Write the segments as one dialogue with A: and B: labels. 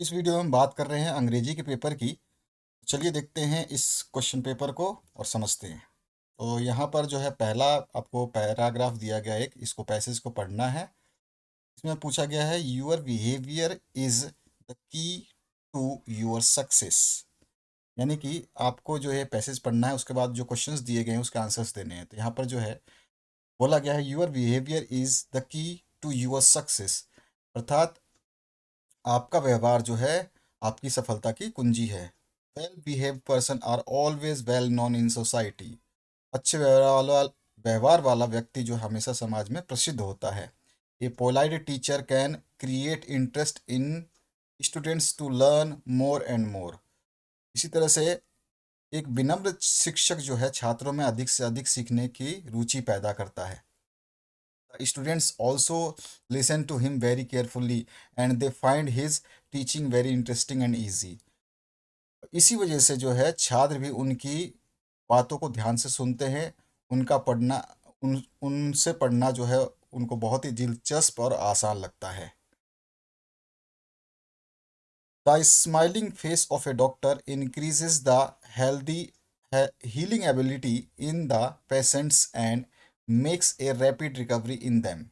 A: इस वीडियो में हम बात कर रहे हैं अंग्रेजी के पेपर की। चलिए देखते हैं इस क्वेश्चन पेपर को और समझते हैं। तो यहाँ पर जो है पहला आपको पैराग्राफ दिया गया, एक इसको पैसेज को पढ़ना है। इसमें पूछा गया है your behaviour is the key to your success. यानी कि आपको जो है पैसेज पढ़ना है, उसके बाद जो क्वेश्चंस दिए गए हैं उसके आंसर्स देने हैं। तो यहाँ पर जो है बोला गया है your behaviour is the key to your success, अर्थात आपका व्यवहार जो है आपकी सफलता की कुंजी है। Well behave person are always well known in society. अच्छे व्यवहार वाला व्यक्ति जो हमेशा समाज में प्रसिद्ध होता है। A polite teacher can create interest in students to learn more and more. इसी तरह से एक विनम्र शिक्षक जो है छात्रों में अधिक से अधिक सीखने की रुचि पैदा करता है। Students also listen to him very carefully and they find his teaching very interesting and easy. इसी वजह से जो है छात्र भी उनकी बातों को ध्यान से सुनते हैं। उनका पढ़ना उनसे पढ़ना जो है उनको बहुत ही दिलचस्प और आसान लगता है। The smiling face of A doctor increases the healthy healing ability in the patients and makes a rapid recovery in them.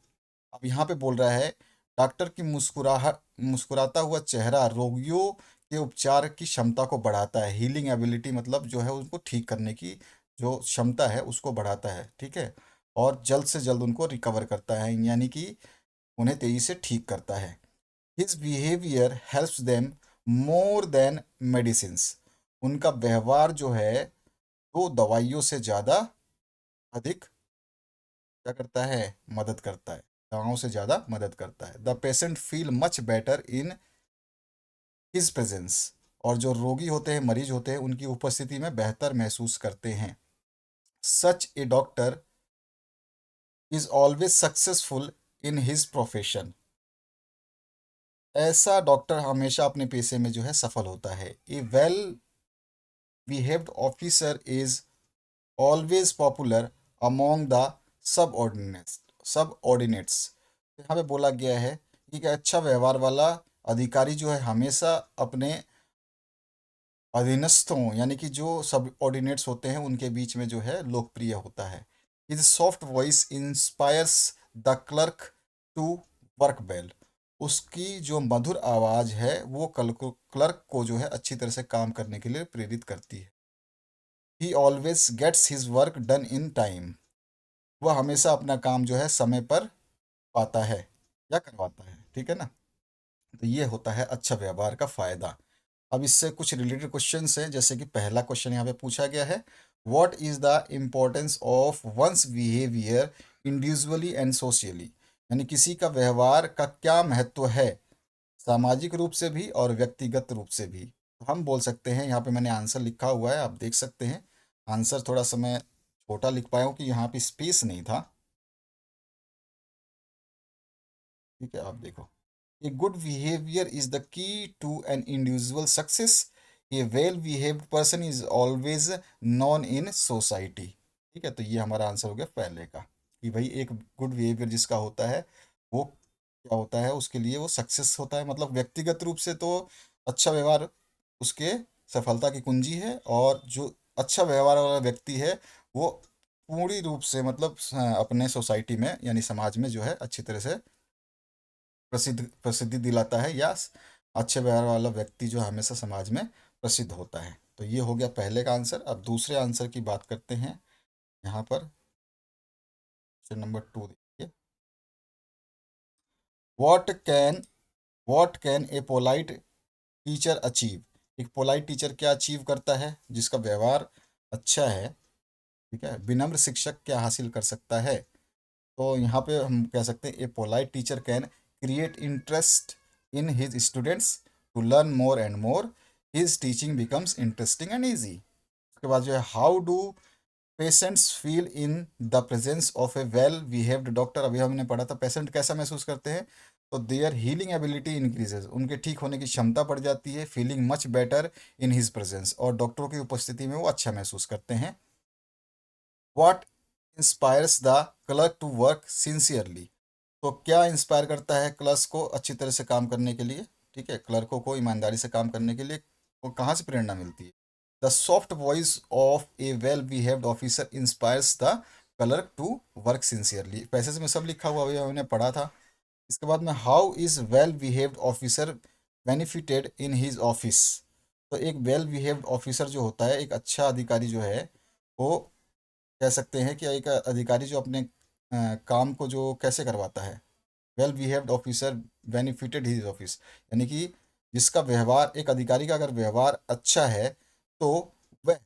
A: अब यहाँ पे बोल रहा है डॉक्टर की मुस्कुराता हुआ चेहरा रोगियों के उपचार की क्षमता को बढ़ाता है। हीलिंग एबिलिटी मतलब जो है उनको ठीक करने की जो क्षमता है उसको बढ़ाता है, ठीक है। और जल्द से जल्द उनको रिकवर करता है, यानी कि उन्हें तेजी से ठीक करता है। His behaviour helps them more than medicines. उनका व्यवहार जो है वो दवाइयों से ज़्यादा अधिक क्या करता है, मदद करता है। दवाओं से ज़्यादा मदद करता है। The patient feel much better in his presence. और जो रोगी होते हैं, मरीज होते हैं, उनकी उपस्थिति में बेहतर महसूस करते हैं। Such a doctor is always successful in his profession. ऐसा डॉक्टर हमेशा अपने पेशे में जो है सफल होता है। A well behaved officer is always popular among the subordinates. यहाँ पे बोला गया है कि एक अच्छा व्यवहार वाला अधिकारी जो है हमेशा अपने अधीनस्थों यानी कि जो सबऑर्डिनेट्स होते हैं उनके बीच में जो है लोकप्रिय होता है। His soft voice inspires the clerk to work well. उसकी जो मधुर आवाज़ है वो क्लर्क को जो है अच्छी तरह से काम करने के लिए प्रेरित करती है। He always gets his work done in time. वह हमेशा अपना काम जो है समय पर पाता है या करवाता है, ठीक है ना। तो ये होता है अच्छा व्यवहार का फायदा। अब इससे कुछ रिलेटेड क्वेश्चंस हैं, जैसे कि पहला क्वेश्चन यहाँ पे पूछा गया है what is the importance of one's behaviour individually and socially. यानी किसी का व्यवहार का क्या महत्व है सामाजिक रूप से भी और व्यक्तिगत रूप से भी। तो हम बोल सकते हैं, यहाँ पे मैंने आंसर लिखा हुआ है, आप देख सकते हैं। आंसर थोड़ा सा मैं छोटा लिख पाया हूँ कि यहाँ पे स्पेस नहीं था, ठीक है। आप देखो, a good behaviour is the key to an individual success. A well behaved person is always known in society. ठीक है, तो ये हमारा आंसर हो गया पहले का कि भाई एक गुड बिहेवियर जिसका होता है वो क्या होता है, उसके लिए वो सक्सेस होता है। मतलब व्यक्तिगत रूप से तो अच्छा व्यवहार उसके सफलता की कुंजी है, और जो अच्छा व्यवहार वाला व्यक्ति है वो पूरी रूप से मतलब अपने सोसाइटी में यानी समाज में जो है अच्छी तरह से प्रसिद्धि दिलाता है, या अच्छे व्यवहार वाला व्यक्ति जो हमेशा समाज में प्रसिद्ध होता है। तो ये हो गया पहले का आंसर। अब दूसरे आंसर की बात करते हैं। यहाँ पर क्वेश्चन नंबर 2 देखिए, what can what can a polite teacher achieve. एक पोलाइट टीचर क्या अचीव करता है, जिसका व्यवहार अच्छा है, ठीक है। विनम्र शिक्षक क्या हासिल कर सकता है। तो यहाँ पे हम कह सकते हैं a polite teacher can create interest in his students to learn more and more. His teaching becomes interesting and easy. उसके बाद जो है how do patients feel in the presence of a well behaved doctor. अभी हमने पढ़ा था patient कैसा महसूस करते हैं, तो देयर हीलिंग एबिलिटी इंक्रीजेज। उनके ठीक होने की क्षमता बढ़ जाती है। Feeling much better in his presence, और डॉक्टरों की उपस्थिति में वो अच्छा महसूस करते हैं। What inspires the clerk to work sincerely. तो क्या इंस्पायर करता है क्लर्क्स को अच्छी तरह से काम करने के लिए। ठीक है, क्लर्कों को ईमानदारी से काम करने के लिए वो कहाँ से प्रेरणा मिलती है? The soft voice of a well behaved officer inspires the clerk to work sincerely. Passage में सब लिखा हुआ, अभी हमने पढ़ा था। इसके बाद में how is well behaved officer benefited in his office. तो एक वेल बिहेव्ड ऑफिसर जो होता है, एक अच्छा अधिकारी जो है, वो कह सकते हैं कि एक अधिकारी जो अपने काम को जो कैसे करवाता है, well behaved officer benefited his office, यानी कि जिसका व्यवहार, एक अधिकारी का अगर व्यवहार अच्छा है तो वह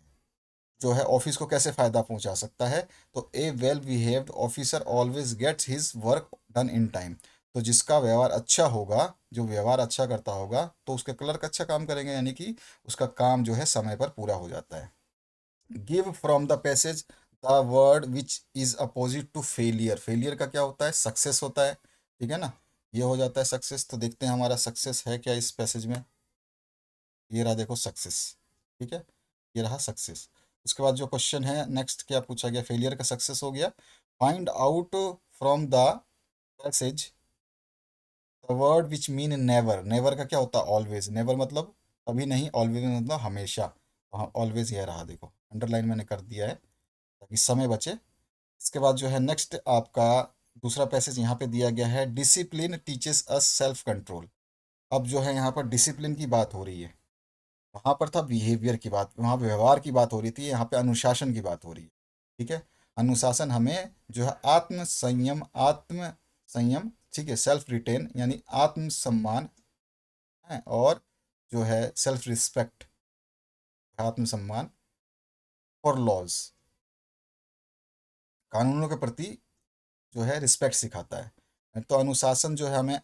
A: जो है ऑफिस को कैसे फ़ायदा पहुंचा सकता है। तो a well behaved officer always gets his work done in time. तो जिसका व्यवहार अच्छा होगा, जो व्यवहार अच्छा करता होगा, तो उसके क्लर्क अच्छा काम करेंगे, यानी कि उसका काम जो है समय पर पूरा हो जाता है। Give from the passage the word which is opposite to failure. Failure का क्या होता है? सक्सेस होता है, ठीक है ना। ये हो जाता है सक्सेस। तो देखते हैं हमारा सक्सेस है क्या इस पैसेज में। ये रहा, देखो सक्सेस, ठीक है, ये रहा सक्सेस। उसके बाद जो क्वेश्चन है नेक्स्ट, क्या पूछा गया? फेलियर का सक्सेस हो गया। Find out from the passage the word which mean never. Never का क्या होता है? ऑलवेज। नेवर मतलब कभी नहीं, ऑलवेज मतलब हमेशा। हाँ, ऑलवेज यह रहा, देखो अंडरलाइन मैंने कर दिया है ताकि समय बचे। इसके बाद जो है नेक्स्ट आपका दूसरा पैसेज यहाँ पे दिया गया है, discipline teaches us self control. अब जो है यहाँ पर डिसिप्लिन की बात हो रही है, वहाँ पर था बिहेवियर की बात, वहाँ व्यवहार की बात हो रही थी, यहाँ पे अनुशासन की बात हो रही है, ठीक है। अनुशासन हमें जो है आत्म संयम, ठीक है, सेल्फ रिटेन यानी आत्मसम्मान है, और जो है सेल्फ रिस्पेक्ट, आत्मसम्मान, और लॉज, कानूनों के प्रति जो है रिस्पेक्ट सिखाता है। तो अनुशासन जो है हमें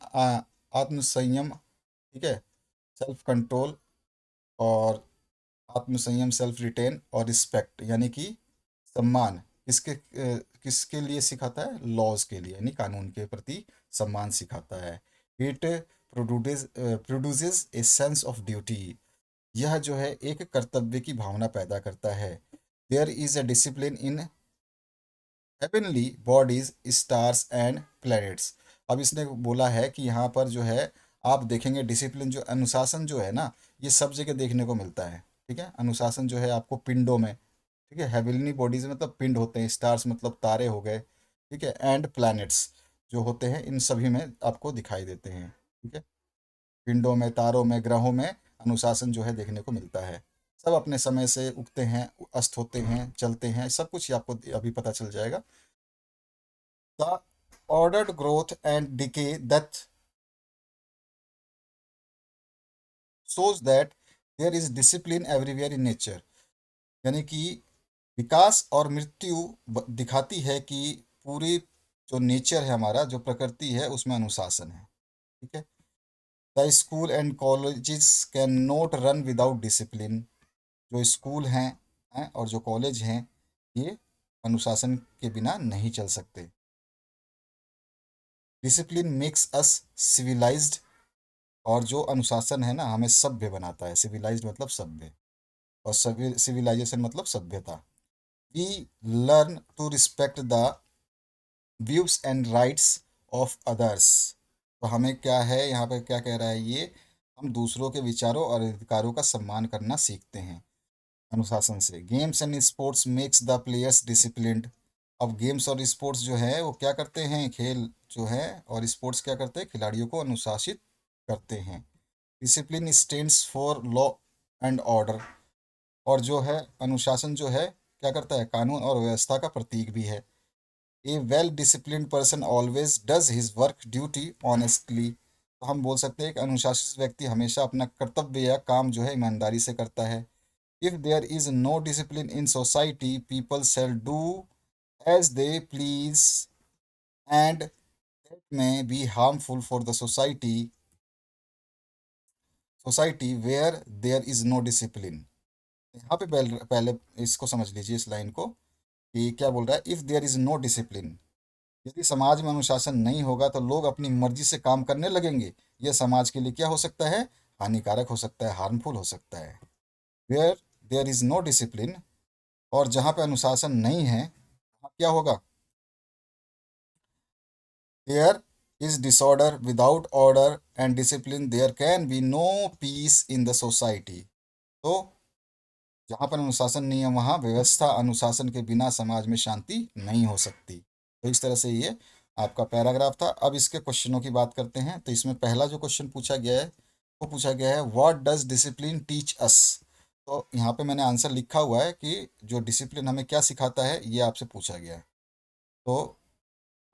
A: आत्मसंयम, ठीक है, सेल्फ कंट्रोल, और आत्मसंयम, सेल्फ रिटेन, और रिस्पेक्ट यानी कि सम्मान, किसके लिए सिखाता है? लॉज के लिए, यानी कानून के प्रति सम्मान सिखाता है। It produces a sense of duty. यह जो है एक कर्तव्य की भावना पैदा करता है। There is a discipline in heavenly bodies, stars and planets. अब इसने बोला है कि यहाँ पर जो है आप देखेंगे डिसिप्लिन, जो अनुशासन जो है ना, ये सब जगह देखने को मिलता है, ठीक है। अनुशासन जो है आपको पिंडों में, ठीक है, हेवनली बॉडीज मतलब पिंड होते हैं, स्टार्स मतलब तारे हो गए, ठीक है, एंड प्लैनेट्स जो होते हैं, इन सभी में आपको दिखाई देते हैं, ठीक है। पिंडों में, तारों में, ग्रहों में अनुशासन जो है देखने को मिलता है। सब अपने समय से उगते हैं, अस्त होते हैं, चलते हैं, सब कुछ ही आपको अभी पता चल जाएगा। The ordered growth and decay that shows that there is discipline everywhere in nature। यानी कि विकास और मृत्यु दिखाती है कि पूरी जो नेचर है हमारा, जो प्रकृति है, उसमें अनुशासन है, ठीक है। The school and colleges can not run without discipline. जो स्कूल हैं और जो कॉलेज हैं, ये अनुशासन के बिना नहीं चल सकते। Discipline makes us civilised. और जो अनुशासन है ना, हमें सभ्य बनाता है। सिविलाइज्ड मतलब सभ्य, और सिविलाइजेशन मतलब सभ्यता। We learn to respect the views and rights of others. तो हमें क्या है, यहाँ पर क्या कह रहा है ये, हम दूसरों के विचारों और अधिकारों का सम्मान करना सीखते हैं अनुशासन से। Games and sports makes the players disciplined. अब गेम्स और स्पोर्ट्स जो है वो क्या करते हैं, खेल जो है और स्पोर्ट्स क्या करते हैं, खिलाड़ियों को अनुशासित करते हैं। Discipline stands for law and order. और जो है अनुशासन जो है क्या करता है, कानून और व्यवस्था का प्रतीक भी है। A well disciplined person always does his work duty honestly. तो हम बोल सकते हैं कि अनुशासित व्यक्ति हमेशा अपना कर्तव्य या काम जो है ईमानदारी से करता है। If there is no discipline in society, people shall do as they please, and that may be harmful for the society where there is no discipline। यहाँ पे पहले पहले इसको समझ लीजिए, इस लाइन को, कि क्या बोल रहा है। If there is no discipline, यदि समाज में अनुशासन नहीं होगा तो लोग अपनी मर्जी से काम करने लगेंगे। यह समाज के लिए क्या हो सकता है, हानिकारक हो सकता है, हार्मफुल हो सकता है। Where there is no discipline, और जहाँ पे अनुशासन नहीं है, वहाँ क्या होगा, there is disorder without order and discipline there can be no peace in the society. तो जहाँ पर अनुशासन नहीं है वहाँ व्यवस्था अनुशासन के बिना समाज में शांति नहीं हो सकती। तो इस तरह से ये आपका पैराग्राफ था। अब इसके क्वेश्चनों की बात करते हैं। तो इसमें पहला जो क्वेश्चन पूछा गया है वो पूछा गया है what does discipline teach us. तो यहाँ पे मैंने आंसर लिखा हुआ है कि जो डिसिप्लिन हमें क्या सिखाता है ये आपसे पूछा गया है। तो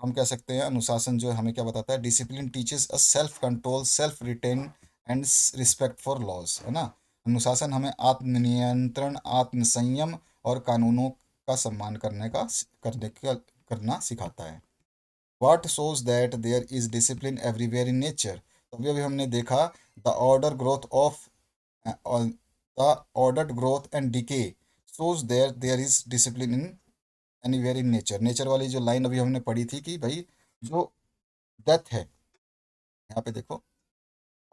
A: हम कह सकते हैं अनुशासन जो है हमें क्या बताता है, discipline teaches a self control self retain and respect for laws, है ना। अनुशासन हमें आत्मनियंत्रण आत्मसंयम और कानूनों का सम्मान करना सिखाता है। What shows that there is discipline everywhere in nature. तो अभी अभी हमने देखा the order growth of the ordered growth and decay shows there is discipline in anywhere in nature. Nature वाली जो लाइन अभी हमने पढ़ी थी कि भाई जो डेथ है, यहाँ पे देखो,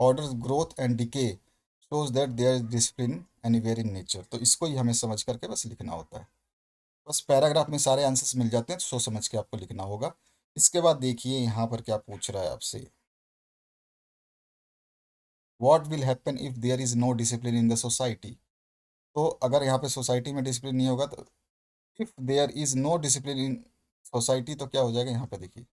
A: order growth and decay shows that there is discipline anywhere in nature. तो इसको ही हमें समझ करके बस लिखना होता है। बस पैराग्राफ में सारे आंसर्स मिल जाते हैं, तो सोच समझ के आपको लिखना होगा। इसके बाद देखिए यहाँ पर क्या पूछ रहा है आपसे, what will happen if there is no discipline in the society. तो अगर यहाँ पे सोसाइटी में डिसिप्लिन नहीं होगा तो if there is no discipline in society तो क्या हो जाएगा, यहाँ पे देखिए,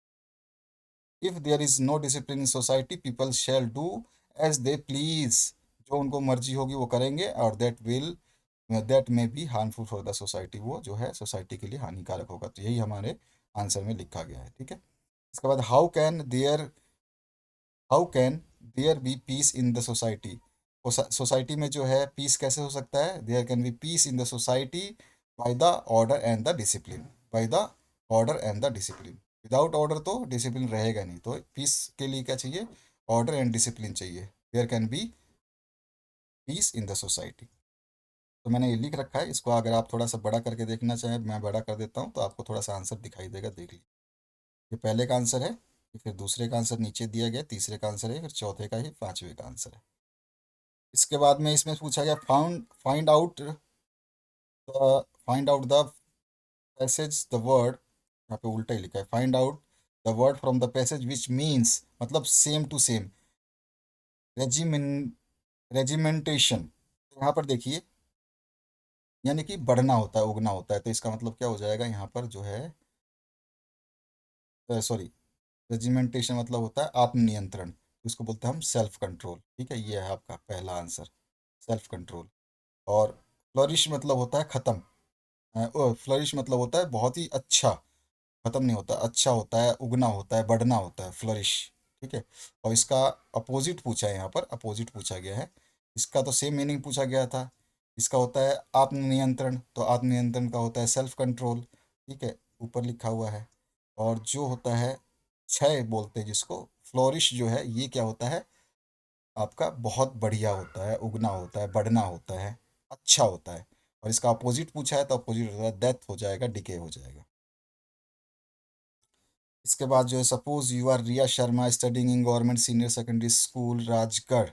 A: if there is no discipline in society people shall do as they please. जो उनको मर्जी होगी वो करेंगे और that may be harmful for the society, वो जो है सोसाइटी के लिए हानिकारक होगा। तो यही हमारे आंसर में लिखा गया है, ठीक है। इसके बाद how can there be peace in the society. Society में जो है पीस कैसे हो सकता है, there can be peace in the society by the order and the discipline, by the order and the discipline. Without order तो discipline रहेगा नहीं, तो पीस के लिए क्या चाहिए, ऑर्डर एंड डिसिप्लिन चाहिए। There can be peace in the society. तो मैंने ये लिख रखा है, इसको अगर आप थोड़ा सा बड़ा करके देखना चाहें मैं बड़ा कर देता हूँ तो आपको थोड़ा सा आंसर दिखाई देगा, देख लीजिए। ये पहले का आंसर है, ये फिर दूसरे का आंसर नीचे दिया गया, तीसरे का आंसर है, फिर चौथे का ही पांचवे का आंसर है। इसके बाद में इसमें पूछा गया find out the passage the word, यहाँ पे उल्टा ही लिखा है, find out the word from the passage which means, मतलब सेम टू सेम, रेजिमें रेजिमेंटेशन। यहाँ पर देखिए, यानी कि बढ़ना होता है उगना होता है, तो इसका मतलब क्या हो जाएगा यहाँ पर जो है, सॉरी, रेजिमेंटेशन मतलब होता है आत्मनियंत्रण, तो इसको बोलते हैं हम सेल्फ कंट्रोल, ठीक है। ये है आपका पहला आंसर, सेल्फ कंट्रोल। और फ्लरिश मतलब होता है खत्म, फ्लरिश मतलब होता है बहुत ही अच्छा, खत्म नहीं होता, अच्छा होता है, उगना होता है, बढ़ना होता है, फ्लरिश, ठीक है। और इसका अपोजिट पूछा है, यहाँ पर अपोजिट पूछा गया है। इसका तो सेम मीनिंग पूछा गया था। इसका होता है आत्मनियंत्रण, तो आत्मनियंत्रण का होता है सेल्फ कंट्रोल, ठीक है, ऊपर लिखा हुआ है। और जो होता है क्षय बोलते हैं जिसको, फ्लोरिश जो है ये क्या होता है आपका, बहुत बढ़िया होता है, उगना होता है, बढ़ना होता है, अच्छा होता है। और इसका अपोजिट पूछा है तो अपोजिट होता है डेथ हो जाएगा, डिके हो जाएगा। इसके बाद जो है, suppose you are Riya Sharma studying in government senior secondary school Rajgarh,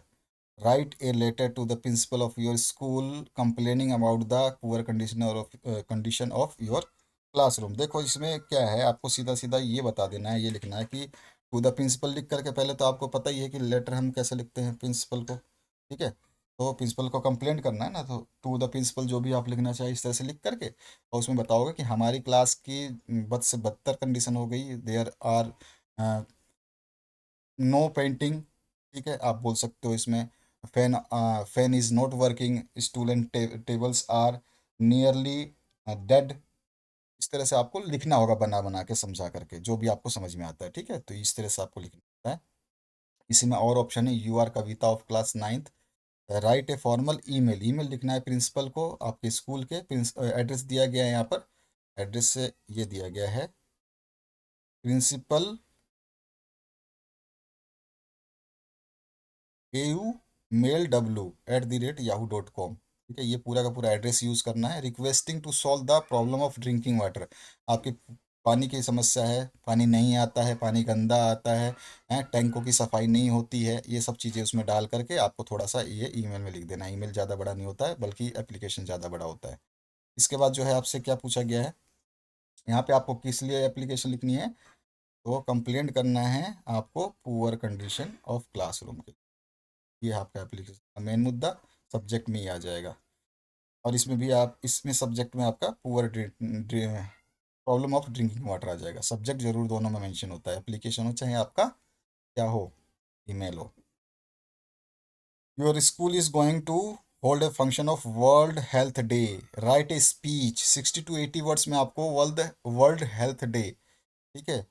A: write a letter to the principal of your school complaining about the poor condition of your classroom. देखो इसमें क्या है, आपको सीधा सीधा ये बता देना है, ये लिखना है कि टू द प्रिंसिपल लिख करके, पहले तो आपको पता ही है कि लेटर हम कैसे लिखते हैं प्रिंसिपल को, ठीक है। तो प्रिंसिपल को कंप्लेंट करना है ना, तो टू द प्रिंसिपल जो भी आप लिखना चाहिए इस तरह से लिख करके, और उसमें बताओगे कि हमारी क्लास की बद से बदतर कंडीशन हो गई, देयर आर नो पेंटिंग, ठीक है। आप बोल सकते हो इसमें fan is not working, student tables are nearly dead. इस तरह से आपको लिखना होगा, बना बना के समझा करके, जो भी आपको समझ में आता है, ठीक है। तो इस तरह से आपको लिखना होता है। इसी में और ऑप्शन है, you are Kavita of class ninth, write a formal email, email लिखना है प्रिंसिपल को, आपके स्कूल के एड्रेस दिया गया है यहाँ पर, एड्रेस से ये दिया गया है प्रिंसिपल AU mail w@yahoo.com, ठीक है। ये पूरा का पूरा एड्रेस यूज़ करना है। Requesting to solve the problem of drinking water, आपकी पानी की समस्या है, पानी नहीं आता है, पानी गंदा आता है, टैंकों की सफाई नहीं होती है, ये सब चीज़ें उसमें डाल करके आपको थोड़ा सा ये ईमेल में लिख देना है। ईमेल ज़्यादा बड़ा नहीं होता है, बल्कि एप्लीकेशन ज़्यादा बड़ा होता है। इसके बाद जो है आपसे क्या पूछा गया है, यहाँ पे आपको किस लिए एप्लीकेशन लिखनी है, तो कंप्लेंट करना है आपको पुअर कंडीशन ऑफ क्लासरूम के। ये आपका एप्लीकेशन का मेन मुद्दा सब्जेक्ट में ही आ जाएगा। और इसमें भी आप इसमें सब्जेक्ट में आपका poor problem of drinking water आ जाएगा। सब्जेक्ट जरूर दोनों में मेंशन होता है, एप्लीकेशन हो चाहे आपका क्या हो, ईमेल हो। Your school is going to hold a function of world health day, write a speech. 60 to 80 words में आपको वर्ल्ड वर्ल्ड हेल्थ डे, ठीक है,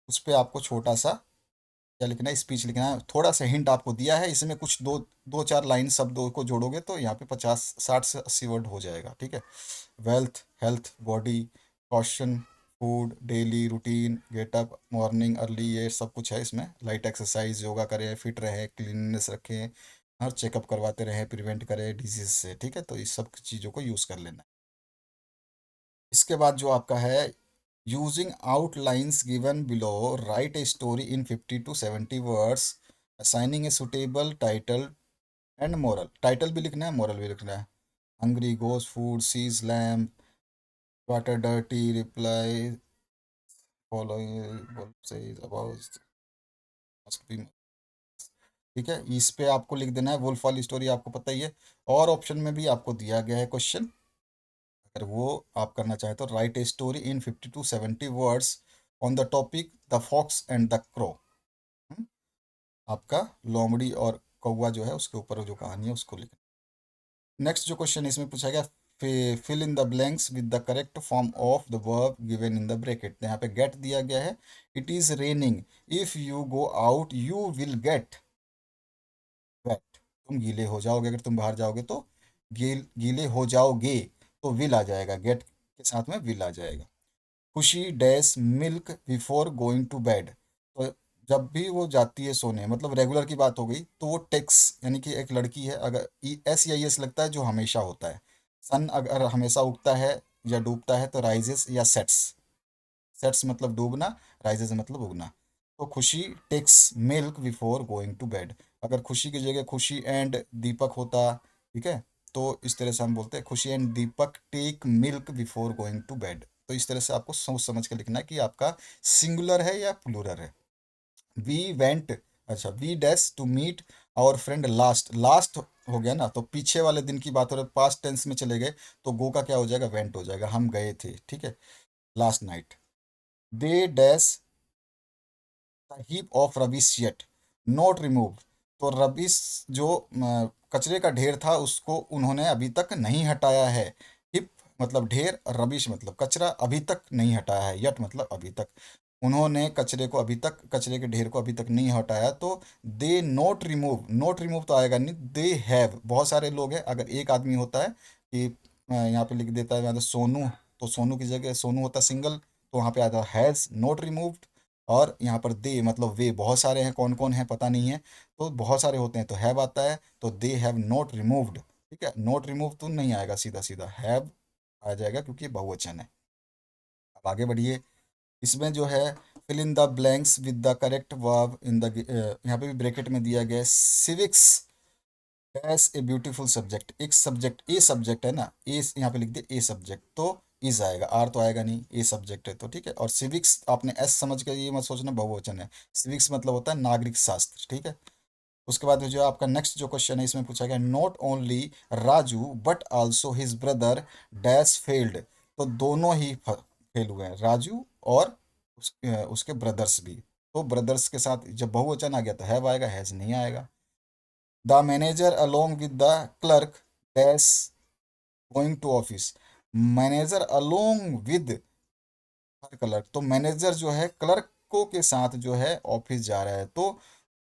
A: उस पर आपको छोटा सा क्या लिखना है, स्पीच लिखना है। थोड़ा सा हिंट आपको दिया है, इसमें कुछ दो दो चार लाइन शब्दों को जोड़ोगे तो यहाँ पे 50 60 से 80 वर्ड हो जाएगा, ठीक है। Wealth, health, body, caution, food, daily routine, getup, morning early, ये सब कुछ है इसमें। लाइट एक्सरसाइज, योगा करें, फिट रहें, क्लीननेस रखें, हर चेकअप करवाते रहें, प्रिवेंट करें डिजीज से, ठीक है। तो इस सब चीज़ों को यूज़ कर लेना है। इसके बाद जो आपका है, using outlines given below, write a story in 50 to 70 words, assigning a suitable title and moral. Title भी लिखना है, मोरल भी लिखना है। Hungry goes food sees lamp, water dirty reply following says about must be, ठीक है। इस पे आपको लिख देना है वुल्फ वाली स्टोरी, आपको पता ही है। और ऑप्शन में भी आपको दिया गया है क्वेश्चन, अगर वो आप करना चाहें तो write a story in 50 to 70 words on the topic the fox and the crow. आपका लोमड़ी और कौवा जो है उसके ऊपर जो कहानी है उसको लिखना। नेक्स्ट जो क्वेश्चन इसमें पूछा गया, fill in the blanks with the correct form of the verb given in the bracket. यहाँ पे गेट दिया गया है, it is raining, if you go out you will get wet. तुम गीले हो जाओगे, अगर तुम बाहर जाओगे तो गीले हो जाओगे, तो विल आ जाएगा, गेट के साथ में विल आ जाएगा। Khushi dash milk before going to bed. तो जब भी वो जाती है सोने, मतलब रेगुलर की बात हो गई, तो वो टेक्स यानी कि एक लड़की है, अगर एस या एस लगता है जो हमेशा होता है। सन अगर हमेशा उगता है या डूबता है तो राइजेस या सेट्स। सेट्स मतलब डूबना, राइजेस मतलब उगना। तो Khushi takes milk before going to bed. अगर खुशी की जगह खुशी एंड दीपक होता, ठीक है, तो इस तरह से हम बोलते हैं Khushi and Deepak take milk before going to bed. तो इस तरह से आपको सोच समझ के लिखना है कि आपका सिंगुलर है या प्लूरल है। वी वेंट, अच्छा, we dash to meet our friend last. Last हो गया ना, तो पीछे वाले दिन की बात हो रही है, पास्ट टेंस में चले गए तो गो का क्या हो जाएगा, वेंट हो जाएगा, हम गए थे, ठीक है, last night. They dash heap of rubbish yet not remove. तो रबिश जो कचरे का ढेर था उसको उन्होंने अभी तक नहीं हटाया है। हिप मतलब ढेर, रबिश मतलब कचरा, अभी तक नहीं हटाया है, यट मतलब अभी तक। उन्होंने कचरे को अभी तक, कचरे के ढेर को अभी तक नहीं हटाया, तो दे नोट रिमूव, नोट रिमूव तो आएगा नहीं, दे हैव, बहुत सारे लोग हैं, अगर एक आदमी होता है कि यहाँ पे लिख देता है मतलब सोनू, तो सोनू की जगह सोनू होता सिंगल, तो वहाँ पे आता है हैज़ नोट रिमूव्ड। और यहाँ पर दे मतलब वे, बहुत सारे हैं, कौन कौन है पता नहीं है, तो बहुत सारे होते हैं तो हैव आता है, तो दे हैव नॉट रिमूव्ड, ठीक है। नॉट रिमूव तो नहीं आएगा, सीधा सीधा हैव आ जाएगा क्योंकि ये बहुवचन है। अब आगे बढ़िए, इसमें जो है fill in the blanks with the correct verb in the, यहाँ पे भी ब्रैकेट में दिया गया है, civics is a beautiful subject. एक सब्जेक्ट, ए सब्जेक्ट है ना, ए यहाँ पे लिख दे ए सब्जेक्ट, तो इज आएगा, आर तो आएगा नहीं, ए सब्जेक्ट है तो ठीक है। और सिविक्स आपने एस समझ के ये मत सोचना बहुवचन है, सिविक्स मतलब होता है नागरिक शास्त्र, ठीक है। उसके बाद जो आपका नेक्स्ट जो क्वेश्चन है इसमें पूछा गया, not only Raju but also his brother dash failed. तो दोनों ही फेल हुए हैं, राजू और उसके ब्रदर्स भी। तो ब्रदर्स के साथ जब बहुवचन आ गया तो हैव आएगा, हैज नहीं आएगा। The manager along with the clerk dash going to office. Manager along with clerk, तो मैनेजर जो है क्लर्कों के साथ जो है ऑफिस जा रहा है, तो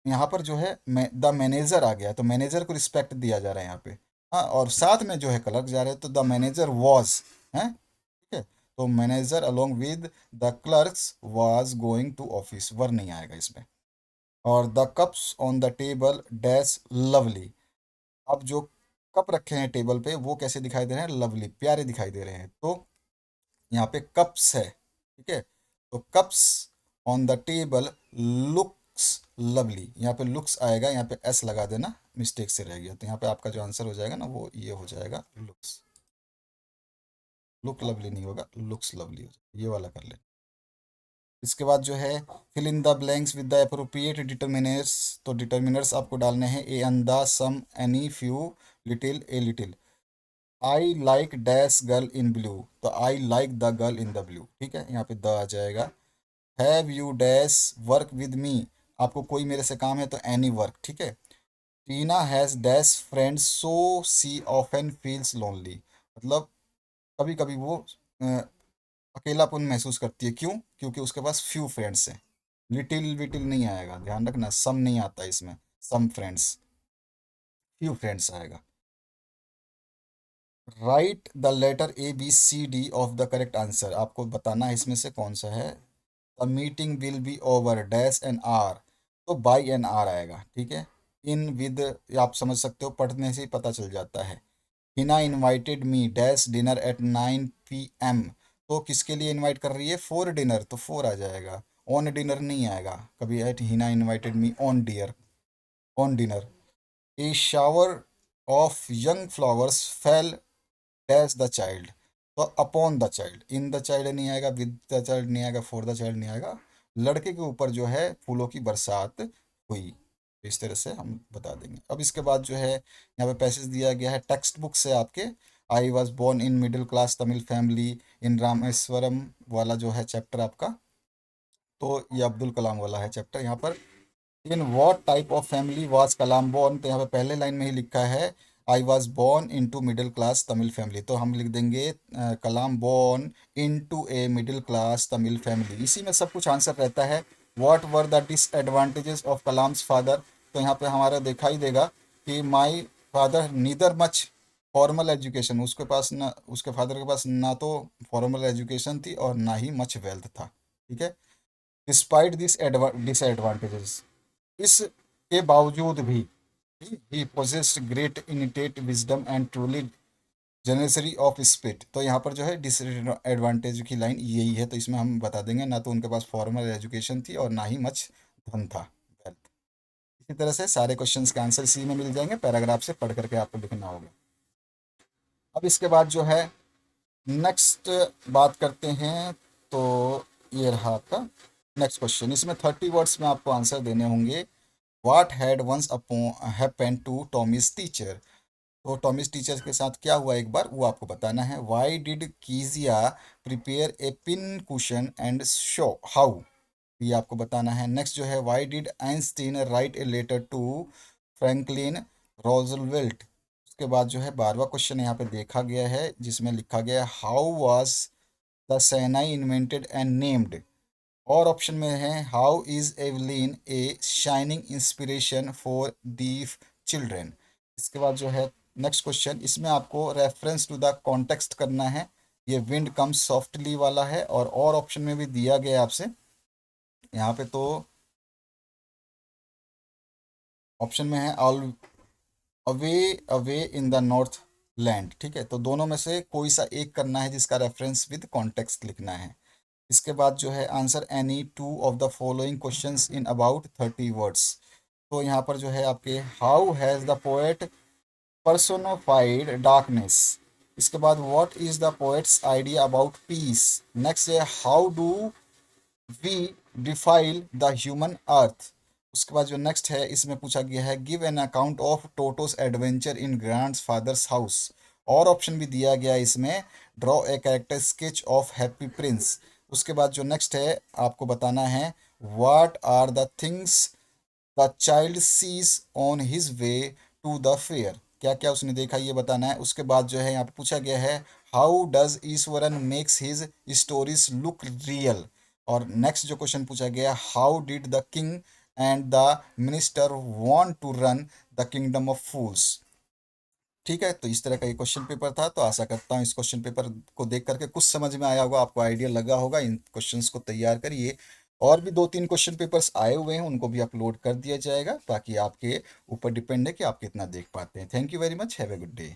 A: यहाँ पर जो है द मैनेजर आ गया, तो मैनेजर को रिस्पेक्ट दिया जा रहा है यहाँ पे। हाँ, और साथ में जो है क्लर्क जा रहे हैं, तो द मैनेजर वॉज है, ठीक है। तो manager along with the clerks was going to office, were नहीं आएगा इसमें। और the cups on the table dash lovely. अब जो कप रखे हैं टेबल पे वो कैसे दिखाई दे रहे हैं, लवली, प्यारे दिखाई दे रहे हैं, तो यहाँ पे कप्स है, ठीक है। तो cups on the table looks lovely, यहाँ पे लुक्स आएगा, यहाँ पे एस लगा देना, मिस्टेक से रह गया, तो यहाँ पे आपका जो आंसर हो जाएगा ना वो ये हो जाएगा लुक्स। लुक लवली नहीं होगा, लुक्स लवली हो जाएगा, ये वाला कर लेना। इसके बाद जो है fill in the blanks with the appropriate determiners. तो डिटर्मिनर्स आपको डालने हैं a an the some any few little a little. I like dash girl in blue, तो I like the girl in the blue, ठीक है, यहाँ पे the आ जाएगा। Have you dash work with me, आपको कोई मेरे से काम है तो एनी वर्क, ठीक है। Tina has dash friends so she often feels lonely, मतलब कभी कभी वो अ, अकेलापन महसूस करती है, क्यों? क्योंकि उसके पास फ्यू फ्रेंड्स हैं। लिटिल विटिल नहीं आएगा, ध्यान रखना, सम नहीं आता इसमें, सम फ्रेंड्स, फ्यू फ्रेंड्स आएगा। Write the letter A B C D of the correct answer, आपको बताना है इसमें से कौन सा है। The meeting will be over dash an hour, तो बाई एन आर आएगा, ठीक है। इन विद आप समझ सकते हो, पढ़ने से ही पता चल जाता है। Hina invited me dash dinner at 9 PM, तो किसके लिए इनवाइट कर रही है? फॉर डिनर, तो फोर आ जाएगा। ऑन डिनर नहीं आएगा कभी, at Hina invited me on dear, on dinner. A shower of young flowers fell dash the child, तो upon the child, in the child नहीं आएगा, विद द चाइल्ड नहीं आएगा, फॉर द चाइल्ड नहीं आएगा, लड़के के ऊपर जो है फूलों की बरसात हुई। तो इस तरह से हम बता देंगे। अब इसके बाद जो है यहाँ पे पैसेज दिया गया है टेक्स्ट बुक से आपके। I was born in middle class Tamil family in Rameswaram वाला जो है चैप्टर आपका, तो ये अब्दुल कलाम वाला है चैप्टर। यहाँ पर in what type of family was Kalam born, तो यहाँ पे पहले लाइन में ही लिखा है I was born into middle class Tamil family, तो हम लिख देंगे Kalam born into a middle class Tamil family. इसी में सब कुछ आंसर रहता है। What were the disadvantages of Kalam's father, तो यहाँ पे हमारा देखा ही देगा कि my father neither much formal education, उसके पास ना, उसके फादर के पास ना तो फॉर्मल एजुकेशन थी और ना ही मच वेल्थ था, ठीक है। डिस्पाइट दिस डिसएडवांटेजेस, इसके बावजूद भी he possessed great innate wisdom and truly generosity of spirit, तो यहाँ पर जो है डिसएडवांटेज की लाइन यही है, तो इसमें हम बता देंगे ना तो उनके पास फॉर्मल एजुकेशन थी और ना ही मच धन था, वेल्थ। इसी तरह से सारे क्वेश्चंस के आंसर इसी में मिल जाएंगे, पैराग्राफ से पढ़ करके आपको लिखना होगा। अब इसके बाद जो है नेक्स्ट बात करते हैं, तो ये रहा आपका नेक्स्ट क्वेश्चन। इसमें 30 वर्ड्स में आपको आंसर देने होंगे। What had once upon happened to Tommy's teacher, तो टॉमिस टीचर के साथ क्या हुआ एक बार, वो आपको बताना है। Why did Kezia prepare a pin cushion and show how, ये आपको बताना है। नेक्स्ट जो है why did Einstein write a letter to Franklin Roosevelt, उसके बाद जो है 12वां क्वेश्चन यहाँ पे देखा गया है जिसमें लिखा गया है how was the shehnai invented and named, और ऑप्शन में है how is Evelyn a shining inspiration for deaf children. इसके बाद जो है नेक्स्ट क्वेश्चन, इसमें आपको रेफरेंस टू द कॉन्टेक्स्ट करना है। ये विंड कम्स सॉफ्टली वाला है, और ऑप्शन में भी दिया गया है आपसे यहाँ पे, तो ऑप्शन में है all away away in the north land, ठीक है। तो दोनों में से कोई सा एक करना है जिसका रेफरेंस विद कॉन्टेक्स्ट लिखना है। इसके बाद जो है answer any two of the following questions in about 30 words, तो यहाँ पर जो है आपके how has the poet personified darkness, इसके बाद what is the poet's idea about peace, next है how do we defile the human earth. उसके बाद जो नेक्स्ट है इसमें पूछा गया है give an account of Toto's adventure in grandfather's house, और ऑप्शन भी दिया गया है इसमें draw a character sketch of happy prince. उसके बाद जो नेक्स्ट है आपको बताना है what are the things the child sees on his way to the fair, क्या क्या उसने देखा ये बताना है। उसके बाद जो है यहाँ पे पूछा गया है how does Ishwaran makes his stories look real, और नेक्स्ट जो क्वेश्चन पूछा गया how did the king and the minister want to run the kingdom of fools. ठीक है, तो इस तरह का ये क्वेश्चन पेपर था, तो आशा करता हूँ इस क्वेश्चन पेपर को देख करके कुछ समझ में आया होगा, आपको आइडिया लगा होगा। इन क्वेश्चंस को तैयार करिए, और भी 2-3 क्वेश्चन पेपर्स आए हुए हैं उनको भी अपलोड कर दिया जाएगा, बाकी आपके ऊपर डिपेंड है कि आप कितना देख पाते हैं। Thank you very much, have a good day.